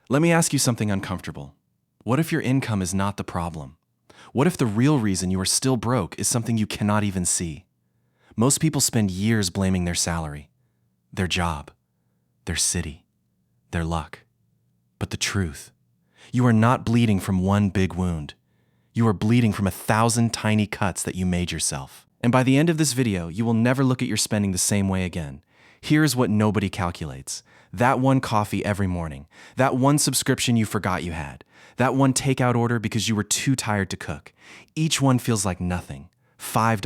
Let me ask you something uncomfortable. What if your income is not the problem? What if the real reason you are still broke is something you cannot even see? Most people spend years blaming their salary, their job, their city, their luck. But the truth, you are not bleeding from one big wound. You are bleeding from 1,000 tiny cuts that you made yourself. And by the end of this video, you will never look at your spending the same way again. Here's what nobody calculates. That one coffee every morning, that one subscription you forgot you had, that one takeout order because you were too tired to cook. Each one feels like nothing. $5,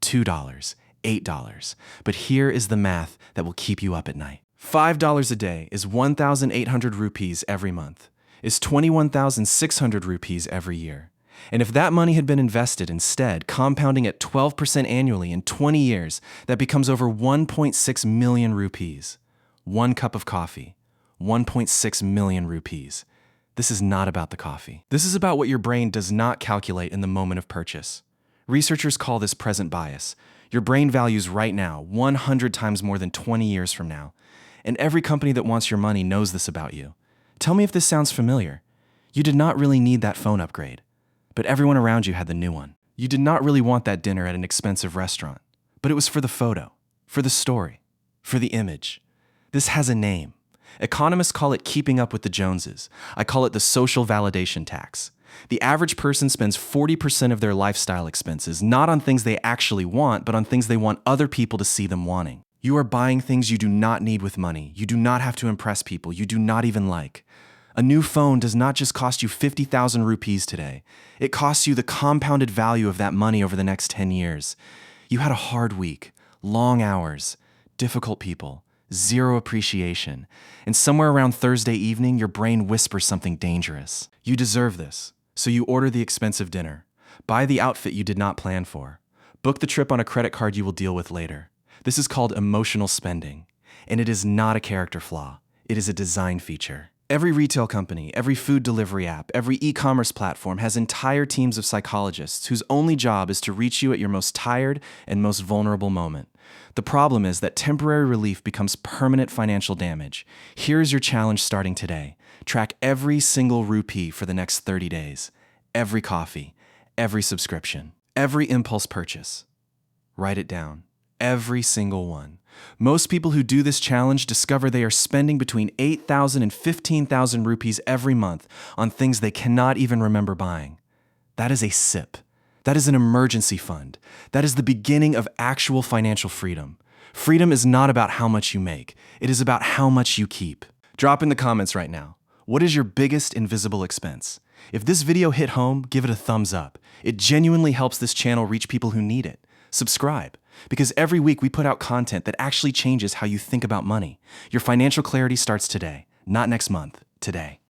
$2, $8. But here is the math that will keep you up at night. $5 a day is 1,800 rupees every month, is 21,600 rupees every year. And if that money had been invested instead, compounding at 12% annually in 20 years, that becomes over 1.6 million rupees. One cup of coffee, 1.6 million rupees. This is not about the coffee. This is about what your brain does not calculate in the moment of purchase. Researchers call this present bias. Your brain values right now 100 times more than 20 years from now. And every company that wants your money knows this about you. Tell me if this sounds familiar. You did not really need that phone upgrade, but everyone around you had the new one. You did not really want that dinner at an expensive restaurant, but it was for the photo, for the story, for the image. This has a name. Economists call it keeping up with the Joneses. I call it the social validation tax. The average person spends 40% of their lifestyle expenses not on things they actually want, but on things they want other people to see them wanting. You are buying things you do not need with money. You do not have to impress people you do not even like. A new phone does not just cost you 50,000 rupees today. It costs you the compounded value of that money over the next 10 years. You had a hard week, long hours, difficult people, zero appreciation, and somewhere around Thursday evening, your brain whispers something dangerous. You deserve this, so you order the expensive dinner, buy the outfit you did not plan for, book the trip on a credit card you will deal with later. This is called emotional spending, and it is not a character flaw. It is a design feature. Every retail company, every food delivery app, every e-commerce platform has entire teams of psychologists whose only job is to reach you at your most tired and most vulnerable moment. The problem is that temporary relief becomes permanent financial damage. Here's your challenge starting today. Track every single rupee for the next 30 days. Every coffee, every subscription, every impulse purchase. Write it down. Every single one. Most people who do this challenge discover they are spending between 8,000 and 15,000 rupees every month on things they cannot even remember buying. That is a SIP. That is an emergency fund. That is the beginning of actual financial freedom. Freedom is not about how much you make. It is about how much you keep. Drop in the comments right now. What is your biggest invisible expense? If this video hit home, give it a thumbs up. It genuinely helps this channel reach people who need it. Subscribe, because every week we put out content that actually changes how you think about money. Your financial clarity starts today, not next month, today.